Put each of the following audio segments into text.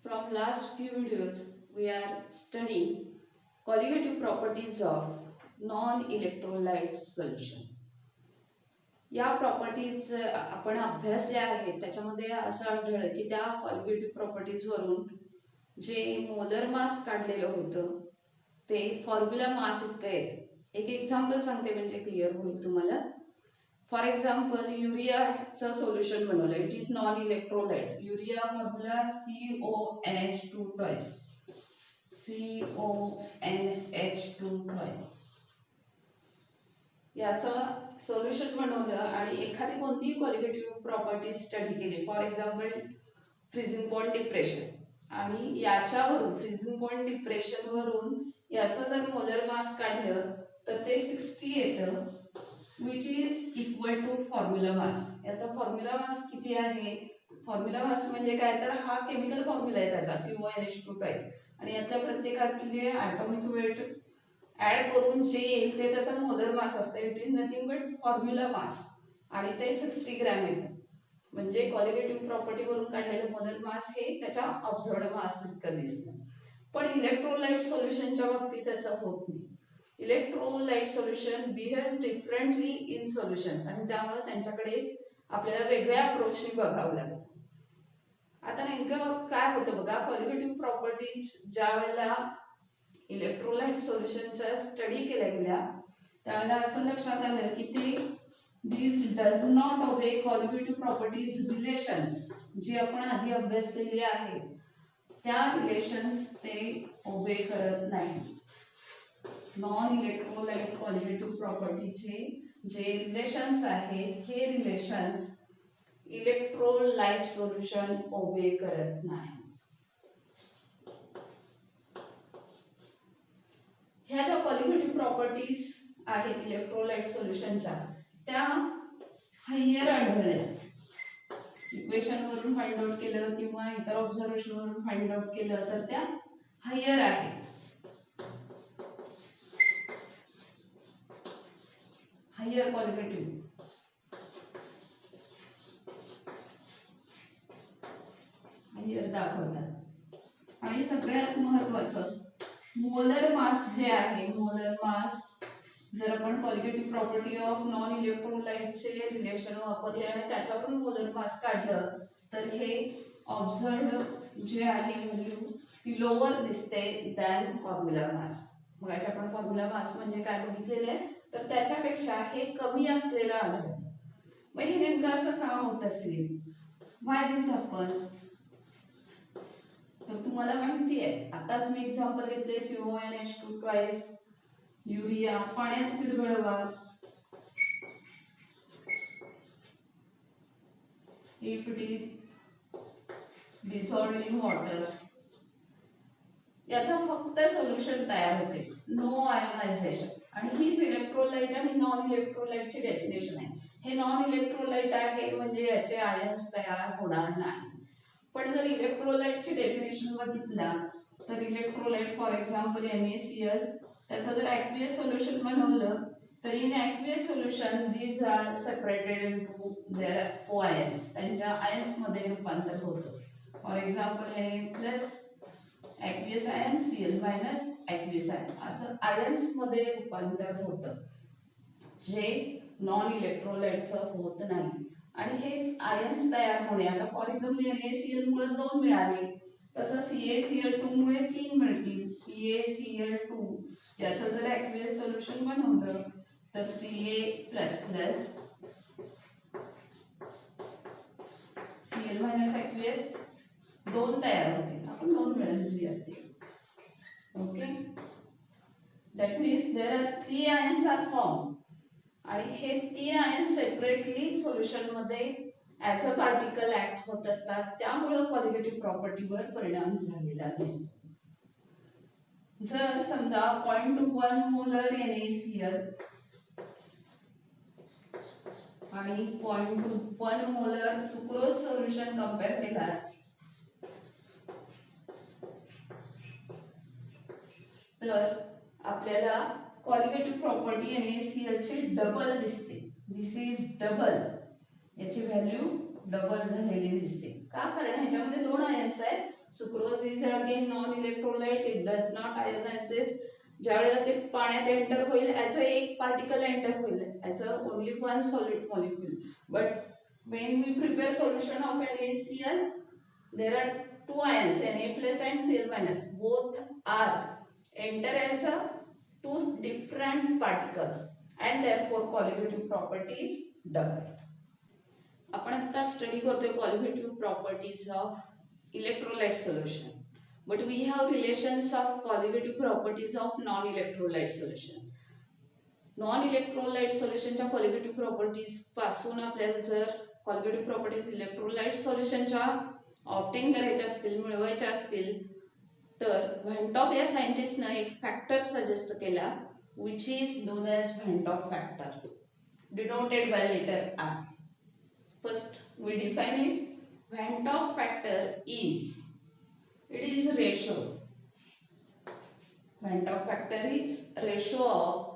From last few videos, we are studying colligative properties of non-electrolyte solution. या properties आपण अभ्यासल्या आहेत. त्याच्यामध्ये असं आढळलं की त्या कॉलिगेटिव्ह प्रॉपर्टीज वरून जे मोलर मास काढलेलं होतं ते फॉर्म्युला मास इतकं येतं. एक एक्झाम्पल सांगते म्हणजे क्लिअर होईल तुम्हाला. फॉर एक्झाम्पल युरियाचं सोल्युशन बनवलं. It is non electrolyte. Urea मधला CONH2 ट्वाइस, CONH2 ट्वाइस याचं सोल्युशन बनवलं आणि एखादी कोणतीही कॉलिगेटिव्ह प्रॉपर्टी स्टडी केली. For example freezing point depression आणि याच्यावरून फ्रीजिंग पॉइंट डिप्रेशन वरून याचं जर मोलर मास काढलं तर ते 60 येतं, which is equal to formula mass. याचा फॉर्म्युला मास किती आहे? फॉर्म्युला मास म्हणजे काय तर हा केमिकल फॉर्म्युला आहे त्याचा CONH2 ट्वाइस आणि यातल्या प्रत्येकाचे ॲटॉमिक वेट ऍड करून जे येईल ते त्याचा मोलर मास असतं. It is nothing but formula mass आणि ते 60 ग्रॅम येतं. म्हणजे कॉलिगेटिव्ह प्रॉपर्टी वरून काढलेलं मोलर मास हे त्याच्या ऑब्झर्व्ड मास इतकं दिसतं. पण इलेक्ट्रोलाइट सोल्युशनच्या बाबतीत असं होत नाही. Electrolyte solution behaves differently in solutions आणि त्यामुळे त्यांच्याकडे आपल्याला वेगळ्या अप्रोचने बघावं लागतं. आता नेमकं काय होतं बघा, कॉलिगेटिव्ह प्रॉपर्टीज ज्या वेळेला इलेक्ट्रोलाइट सोल्युशनच्या स्टडी केल्या गेल्या त्यावेळेला असं लक्षात आलं की ते this does not obey colligative properties relations जी आपण आधी अभ्यासलेली आहे त्या रिलेशन्स ते ओबे करत नाही. नॉन इलेक्ट्रोलाइट कॉलिगेटिव्ह प्रॉपर्टीचे जे रिलेशन्स आहेत हे रिलेशन्स इलेक्ट्रोलाइट सोल्युशन ओबे करत नाही. ह्या ज्या कॉलिगेटिव्ह प्रॉपर्टीज आहेत इलेक्ट्रोलाइट सोल्युशनच्या त्या हायर आढळल्या. इक्वेशन वरून फाइंड आउट केलं किंवा इतर ऑब्झर्वेशन वरून फाइंड आउट केलं तर त्या हायर आहेत. हायर कॉलिगेटिव्ह हायर दाखवतात. आणि सगळ्यात महत्वाचं मोलर मास जे आहे, मोलर मास जर आपण colligative property of non इलेक्ट्रोलाइटचे relation वापरले आणि त्याच्यावरून मोलर मास काढलं तर हे ऑब्झर्व्ड जे आहे व्हॅल्यू ती लोअर दिसते दॅन फॉर्म्युला मास. मग अशा आपण फॉर्म्युला मास म्हणजे काय बघितलेलं आहे तर त्याच्यापेक्षा हे कमी असलेलं आढळतं. मग हे नेमकं असं का होत असेल? व्हाय दिस हॅपन्स? तर तुम्हाला माहिती आहे, आताच मी एक्झाम्पल घेतले CONH2 ट्वाइस युरिया पाण्यात विरघळवा. If it is dissolved in water याचा फक्त सोल्युशन तयार होते, नो आयोनायझेशन. आणि हीच इलेक्ट्रोलाइट आणि नॉन इलेक्ट्रोलाइटची डेफिनेशन आहे. हे नॉन इलेक्ट्रोलाइट आहे म्हणजे याचे आयन्स तयार होणार नाही. पण जर इलेक्ट्रोलाइटची डेफिनेशन बघितला तर इलेक्ट्रोलाइट फॉर एक्झाम्पल NaCl त्याचं जर ॲक्वियस सोल्युशन बनवलं तर in aqueous solution these are separated into their coions. त्यांच्या आयन्स मध्ये रूपांतर होतं. For example Na+ aqueous ion, Cl- aqueous ion असं आयन्स मध्ये रूपांतर होतं जे नॉन इलेक्ट्रोलाइटचं होत नाही. आणि हेच आयन्स तयार होणे, आता फॉर एक्झाम्पल NaCl मुळे 2 मिळाले तसं CaCl2 मुळे 3 मिळतील. CaCl2 याचं जर ॲक्वियस सोल्युशन बनवलं तर Ca++ Cl- ॲक्वियस 2 तयार होतील. आपण 2 मिळवली ते. Okay, that means there are 3 ions are form आणि हे 3 आयन्स सेपरेटली सोल्युशन मध्ये ऍज अ पार्टिकल ऍक्ट होत असतात. त्यामुळे कॉलिगेटिव्ह प्रॉपर्टीवर परिणाम झालेला दिसतो. जर समजा 0.1 मोलर NaCl आणि 0.1 मोलर सुक्रोज सोल्युशन कंपेअर केला तर आपल्याला कॉलिगेटिव्ह प्रॉपर्टी NaCl ची डबल दिसते. This is double. याची व्हॅल्यू डबल झालेली दिसते. का? कारण ह्याच्यामध्ये 2 आयन्स आहेत sucrose is again non electrolyte, it does not ionises. ज्यावेळेला ते पाण्यात एंटर होईल ॲज अ एक पार्टिकल एंटर होईल as a only one solid molecule. But when we prepare solution of NaCl, there are two ions Na plus and Cl minus. Both are enter as a two different particles and therefore colligative property is double. आपण आता study करतोय colligative properties of electrolyte solution, but we have relations of colligative properties of non-electrolyte solution. Non electrolyte सोल्युशनच्या colligative properties पासून आपल्याला जर colligative properties electrolyte सोल्युशनच्या obtain करायच्या असतील, मिळवायच्या असतील, तर व्हॅन्टॉफ या सायंटिस्टने एक फॅक्टर सजेस्ट केला which is known as Van't factor, denoted by letter I. First we define it. Van't factor is, it is ratio. Van't factor is ratio of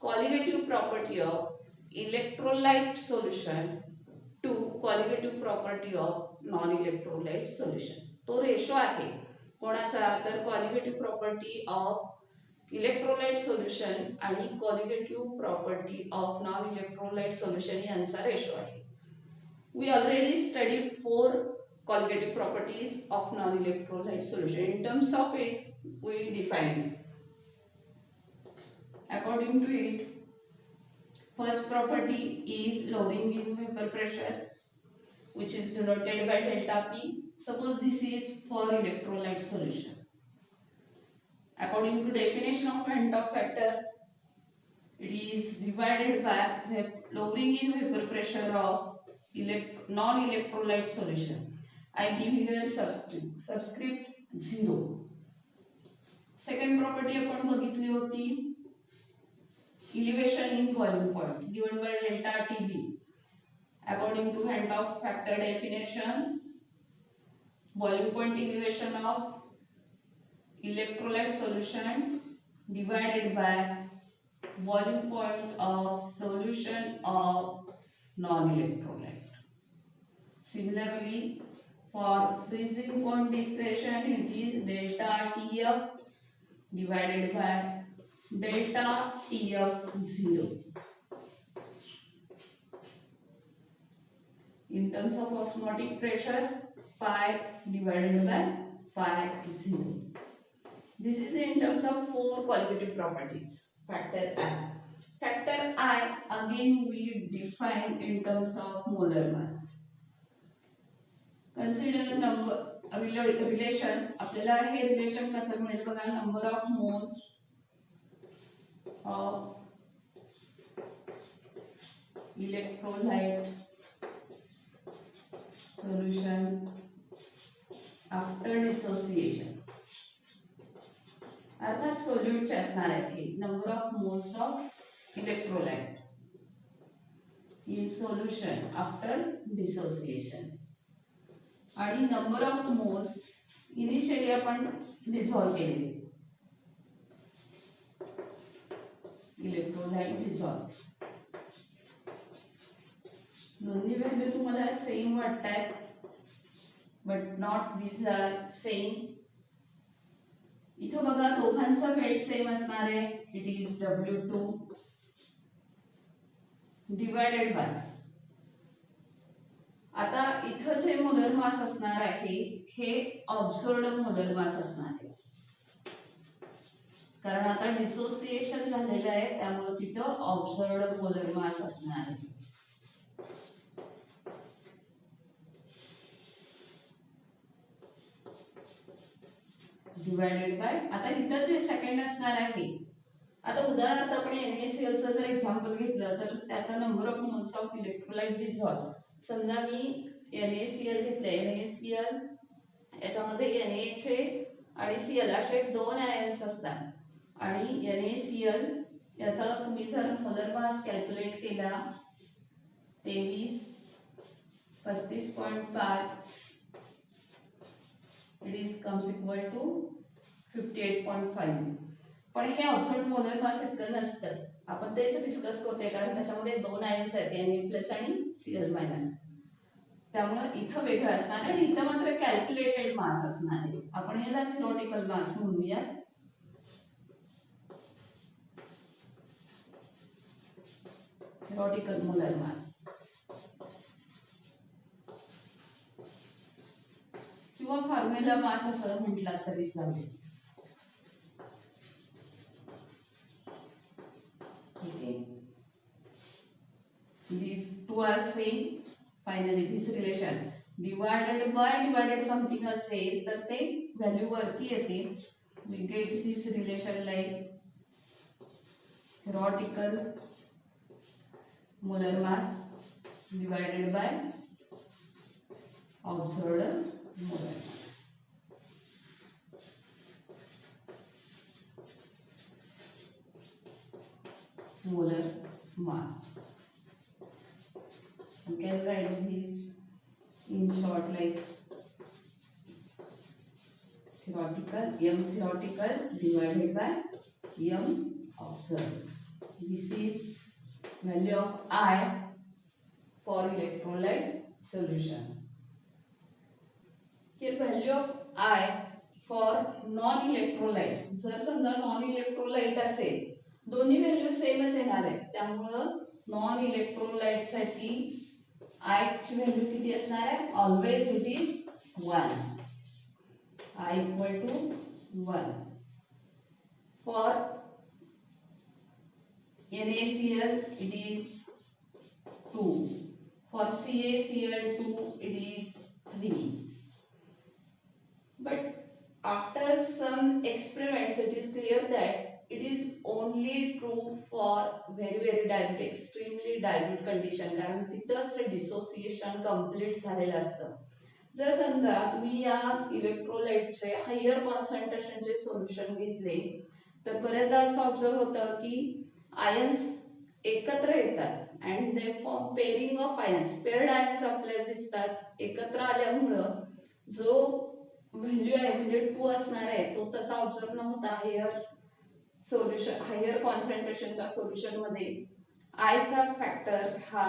colligative property of electrolyte solution to colligative property of non-electrolyte solution. तो ratio आहे कोणाचा, तर colligative property of electrolyte solution आणि colligative property of non-electrolyte solution यांचा ratio आहे. We already studied 4 colligative properties of non-electrolyte solution. In terms of it, we define it. According to it, first property is lowering in vapor pressure, which is denoted by delta P. Suppose this is for electrolyte solution. According to definition of Van't factor, it is divided by lowering in vapor pressure of non-electrolyte solution. I give here subscript 0. Second property आपण बघितली होती elevation in boiling point given by delta TB. According to Van't factor definition, boiling point elevation of electrolyte solution divided by boiling point of solution of non-electrolyte. Similarly, for freezing point depression, it is delta TF divided by delta TF0. In terms of osmotic pressure, phi divided by phi 0. This is in terms of 4 colligative properties. Factor I. Factor I again we define in terms of molar mass. Consider number relation. आपल्याला हे relation कसं मिळेल बघा, number of moles of electrolyte solution after dissociation. अर्थात सोल्यूटचे असणार आहे number of moles of electrolyte in solution after dissociation आणि नंबर ऑफ मोल्स इनिशियली आपण डिसॉल्व केले इलेक्ट्रोलाइट डिसॉल्व. दोन्ही व्हॅल्यू तुम्हाला सेम वाटतात, but not these are same. इथं बघा दोघांचा वेट सेम असणार आहे, it is W2 divided by. आता इथं जे मोलर मास असणार आहे हे ऑब्झर्व्ड मोलर मास असणार आहे, कारण आता डिसोसिएशन झालेलं आहे त्यामुळे तिथं ऑब्झर्व्ड मोलर मास असणार आहे. डिवाइडेड बाय, आता इथं जे सेकंड असणार आहे, आता उदाहरणार्थ आपण NaCl चं जर एक्झाम्पल घेतलं तर त्याचा number of moles of electrolyte dissolve. समजा मी NaCl घेतलंय, NaCl याच्यामध्ये Na चे आणि Cl असे दोन आयन्स असतात आणि NaCl याचा तुम्ही जर मोलर मास कॅल्क्युलेट केला 23 35.5, it is comes equal to 58.5. पण हे ऑब्झर्व्ड मोलर मास इतकं नसतं, आपण तेच डिस्कस करतोय कारण त्याच्यामध्ये दोन आयन्स आहेत Na+ आणि Cl-. त्यामुळे इथं वेगळं असणार आणि इथं मात्र कॅल्क्युलेटेड मास असणार आहे. आपण याला थिओरिटिकल मास म्हणूया. थिओरिटिकल मोलर मास किंवा फॉर्म्युला मास असं म्हटलं तरी चालेल. Okay. These two are same. Finally, this relation divided something असेल तर ते व्हॅल्यू वरती येते. We get this relation like theoretical molar mass divided by observed molar mass. Molar mass. You can write this in short like theoretical divided by m observed. This is value of I for electrolyte solution. Here value of I for non-electrolyte. जर समजा non-electrolyte असेल, दोन्ही value सेमच येणार आहे. त्यामुळं non electrolyte साठी I ची व्हॅल्यू किती असणार आहे? Always it is 1. I equal to 1. For NaCl it is 2. For CaCl2 it is 3. But after some experiments it is clear that it is only true for very dilute, extremely dilute condition. कारण तिथंच dissociation complete झालेलं असतं. जर समजा तुम्ही या इलेक्ट्रोलाइटचे higher कॉन्सन्ट्रेशनचे solution घेतले तर बरेचदा असं ऑब्झर्व होतं की आयन्स एकत्र येतात and they form pairing of ions. Paired ions आपल्याला दिसतात. एकत्र आल्यामुळं जो व्हॅल्यू आहे म्हणजे 2 असणार आहे तो तसा ऑब्झर्व न होता हायर कॉन्सन्ट्रेशनच्या सोल्युशन मध्ये आयचा फॅक्टर हा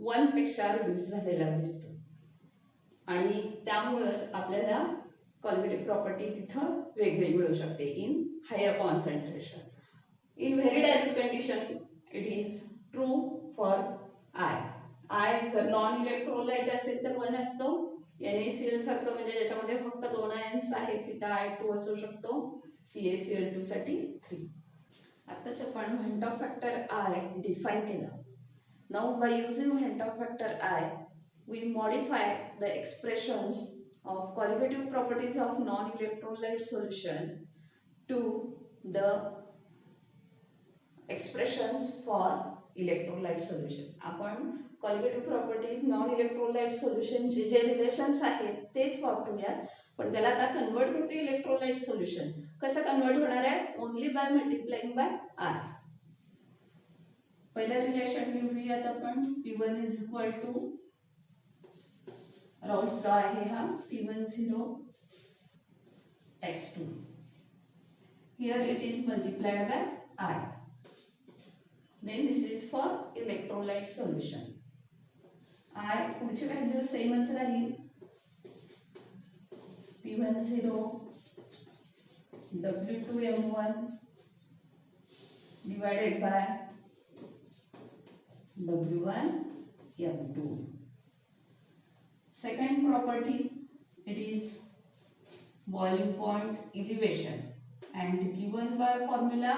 1 पेक्षा रिड्यूस झालेला दिसतो आणि त्यामुळेच आपल्याला कॉलिगेटिव्ह प्रॉपर्टी तिथं वेगळी मिळू शकते in higher concentration. In very dilute condition it is true for I जर नॉन इलेक्ट्रोलाइट असेल तर 1 असतो. NaCl सारखं म्हणजे ज्याच्यामध्ये फक्त 2 आयन्स आहेत तिथं I2 असू शकतो. CaCl2 साठी 3. आताच आपण van't Hoff factor I define केलं. Now by using van't Hoff factor I we modify the expressions of colligative properties of non-electrolyte solution to the expressions for electrolyte solution. आपण colligative properties non-electrolyte solution जे relations आहेत तेच वापरूया पण त्याला आता convert करतो इलेक्ट्रोलाइट सोल्युशन. कसं कन्वर्ट होणार आहे? Only by multiplying by R. पहिलं रिलेशन लिहूयात आपण. P1 is equal to Raoult's law आहे हा P10 x2. Here it is multiplied by I. Then this is for electrolyte solution. I पुढची व्हॅल्यू सेमच राहील. P10 W2M1 divided by W1M2. Second property, it is boiling point elevation and given by formula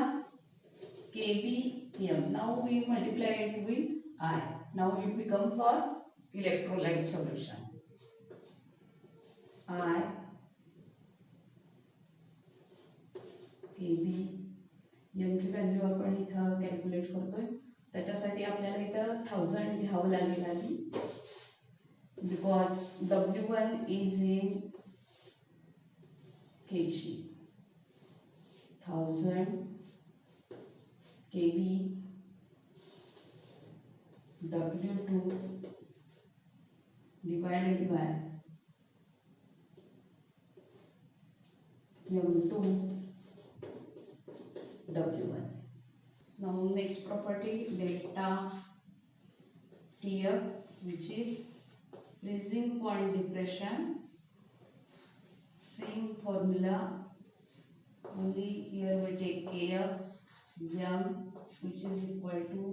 kBm. Now we multiply it with I. Now it become for electrolyte solution. I kB m ची value आपण इथं calculate करतोय. त्याच्यासाठी आपल्याला इथं 1000 घ्यावं लागेल आधी. Because W1 is in kg. 1000 kb W2 divided by M2 W1. Now next property delta TF which is freezing point depression, same formula, only here we take Kf m, which is equal to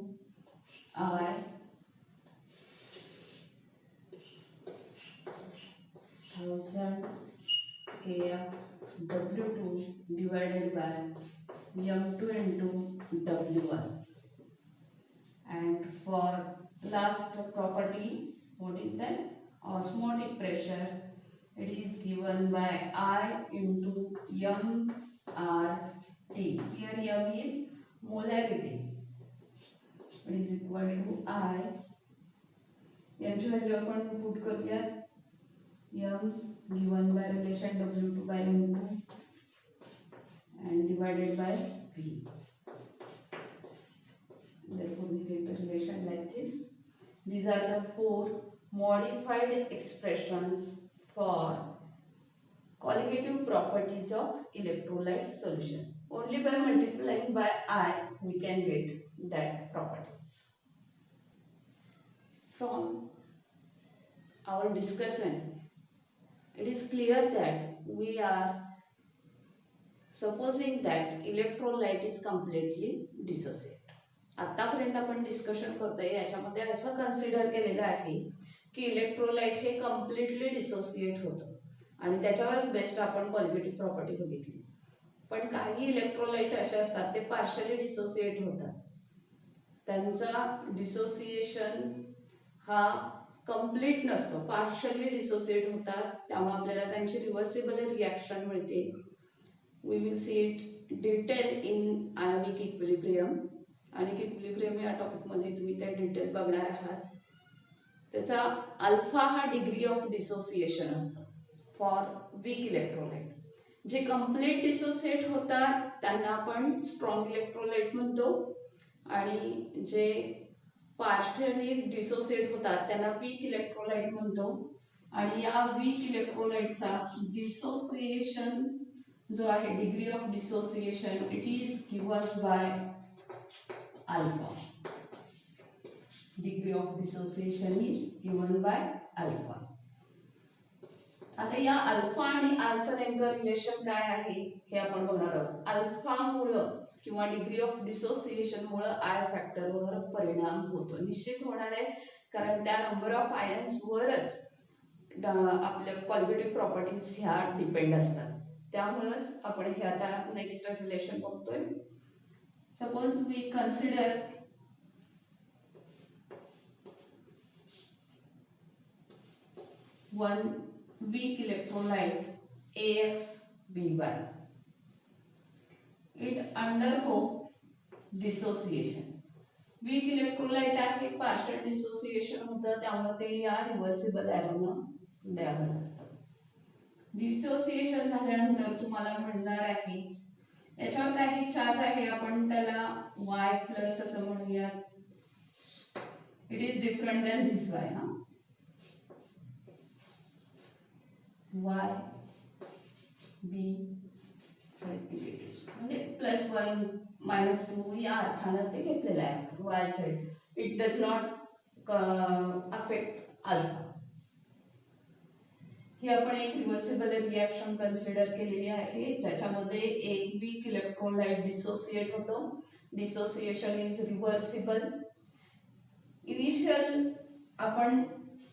I 1000 Kf W2 divided by m2 into W1. And for last property, what is that? Osmotic pressure. It is given by I into mRT. Here m is molarity. It is equal to I. यांची value आपण put करूयात. m given by relation W2 by m2 and divided by V. Therefore, we get a relation like this. These are the four modified expressions for colligative properties of electrolyte solution. Only by multiplying by I we can get that properties. From our discussion, it is clear that we are supposing that electrolyte is completely dissociate. आतापर्यंत आपण discussion करतोय याच्यामध्ये असं consider केलेलं आहे की electrolyte हे completely dissociate होतं आणि त्याच्यावरच बेस्ट आपण कॉलिगेटिव्ह प्रॉपर्टी बघितली. पण काही इलेक्ट्रोलाइट असे असतात ते पार्शियली डिसोसिएट होतात. त्यांचा डिसोसिएशन हा कंप्लीट नसतो, पार्शियली डिसोसिएट होतात. त्यामुळे आपल्याला त्यांची रिव्हर्सिबल रिॲक्शन मिळते. We will see it detail in ionic equilibrium. Ionic equilibrium या टॉपिक मध्ये तुम्ही त्या डिटेल बघणार आहात. त्याचा अल्फा हा डिग्री ऑफ डिसोसिएशन असतो फॉर वीक इलेक्ट्रोलाइट. जे कंप्लीट डिसोसिएट होतात त्यांना आपण स्ट्रॉंग इलेक्ट्रोलाइट म्हणतो आणि जे पार्शियली डिसोसिएट होतात त्यांना वीक इलेक्ट्रोलाइट म्हणतो. आणि या वीक इलेक्ट्रोलाइटचा डिसोसिएशन जो आहे degree of dissociation it is given by alpha. Degree of dissociation is given by alpha. आता या अल्फा आणि आयचं नेमकं रिलेशन काय आहे हे आपण बघणार आहोत. अल्फा मुळे किंवा डिग्री ऑफ डिसोसिएशन मुळे आय फॅक्टरवर परिणाम होतो, निश्चित होणार आहे. कारण त्या नंबर ऑफ आयन्स वरच आपल्या कॉलिगेटिव्ह प्रॉपर्टीज ह्या डिपेंड असतात. त्यामुळेच आपण हे आता नेक्स्ट रिलेशन बघतोय. Suppose we consider one weak electrolyte AXB1. It undergo dissociation. Weak electrolyte आहे, partial dissociation होतं, त्यामुळे ते या रिव्हर्सिबल एरोनं द्यावं लागतं. डिसोसिएशन झाल्यानंतर तुम्हाला मिळणार आहे याच्यावर काही चार्ज आहे, आपण त्याला y प्लस असं म्हणूया. It is different than this y ना. y b म्हणजे +1 -2 या अर्थानं ते घेतलेलं आहे y side. It does not affect alpha. ही आपण एक रिव्हर्सिबल रिॲक्शन कन्सिडर केलेली आहे ज्याच्यामध्ये एक वीक इलेक्ट्रोलाइट डिसोसिएट होतो. Dissociation is reversible.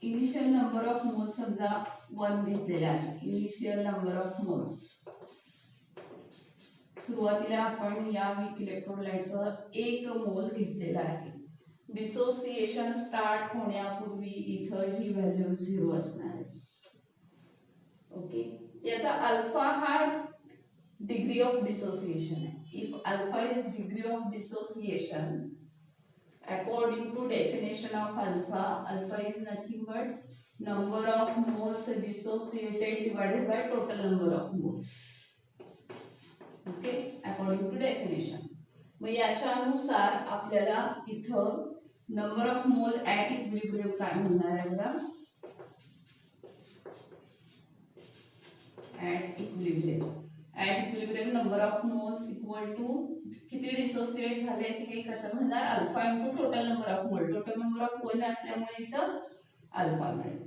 Initial number of moles समजा 1 घेतलेला आहे. इनिशियल नंबर ऑफ मोल्स सुरुवातीला आपण या वीक इलेक्ट्रोलाइटचं 1 मोल घेतलेला आहे. डिसोसिएशन स्टार्ट होण्यापूर्वी इथं ही व्हॅल्यू 0 असणार आहे. ओके, याचा अल्फा हा डिग्री ऑफ डिसोसिएशन आहे. If alpha is degree of dissociation according to definition of alpha, alpha is nothing but number of moles dissociated divided by total number of moles. Okay, according to definition. मग याच्या अनुसार आपल्याला इथं number of mole at equilibrium काय म्हणणार आहे बघा. at equilibrium number of moles equal to किती डिसोसिएट झालेत हे कसं म्हणणार. Alpha into total number of मोल. टोटल नंबर ऑफ मोल असल्यामुळे इथं अल्फा मिळेल.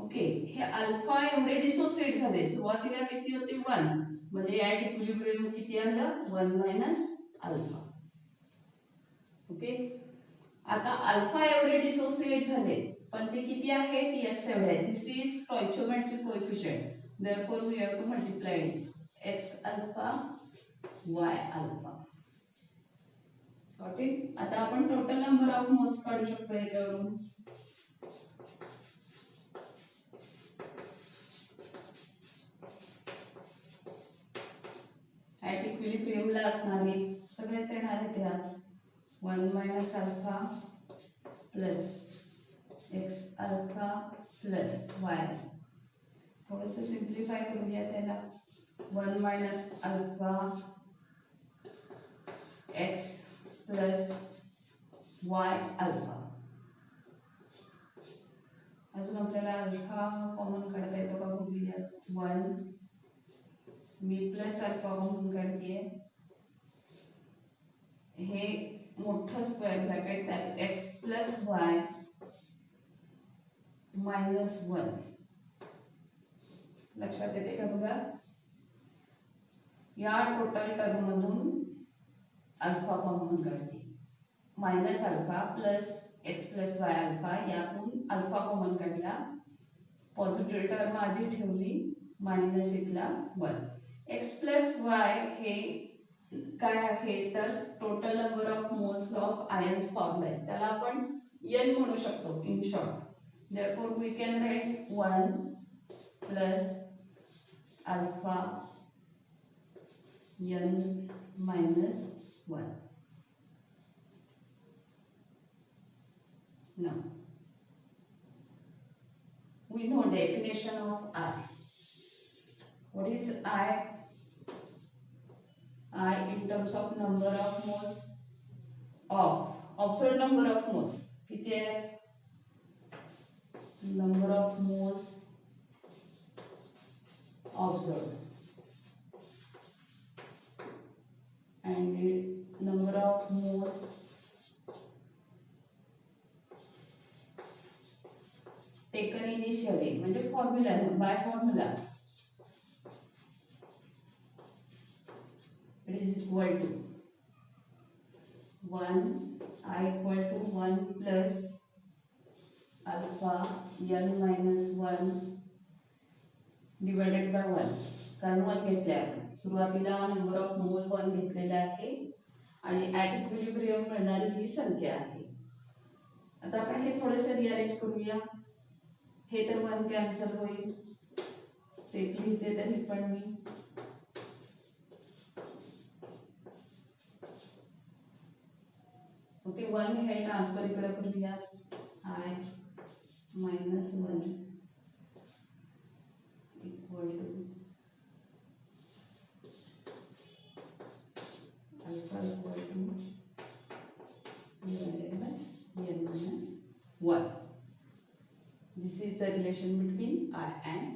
ओके, हे अल्फा एवढे डिसोसिएट झाले. सुरुवातीला किती होते 1, म्हणजे या इक्विलिब्रियम किती आलं 1 मायनस अल्फा. ओके, आता अल्फा एवढे डिसोसिएट झाले, पण ते किती आहेत x एवढे आहेत. This is stoichiometric coefficient, therefore we have to multiply x alpha y alpha. Got it. आता आपण टोटल नंबर ऑफ मोल्स काढू शकतो याच्यावरून. ऍट इक्विलिब्रियम ला असणारे सगळेच येणार आहेत यात. 1 minus alpha plus x alpha plus y. थोडस सिंप्लिफाय करूया त्याला. 1 minus alpha x plus y alpha. अजून आपल्याला अल्फा कॉमन काढता येतो का बघूया. 1 मी प्लस अल्फा कॉमन काढतेय. हे मोठं स्क्वेअर ब्रॅकेट त्यात x प्लस y मायनस 1. लक्षात येते का बघा. या टोटल टर्म मधून अल्फा कॉमन काढते. Minus alpha plus x plus y alpha, यातून अल्फा कॉमन काढला. पॉझिटिव्ह टर्म आधी ठेवली, मायनस इथला 1. एक्स प्लस वाय हे काय आहे तर total number of moles of ions formed आहे. त्याला आपण n म्हणू शकतो in short. Therefore we can write 1 plus alpha n minus 1. Now, we know definition of I. What is I? I in terms of number of moles of observed number of moles. किती आहे? Number of moles observed and number of moles taken initially, म्हणजे formula by formula. It is equal to 1 I equal to 1 plus alpha n minus 1 divided by 1. कारण 1 घेतले आपण. सुरुवातीला number of मोल 1 घेतलेला आहे आणि ऍट इक्विलिब्रियम मिळणारी ही संख्या आहे. आता आपण हे थोडेसे रिअरेंज करूया. हे तर 1 कॅन्सल होईल. स्टेप लिहिते तरी पण मी. ओके, 1 हे ट्रान्सफर इकडे करूया. I minus 1 equal to alpha equal to divided by n minus 1. This is the relation between I and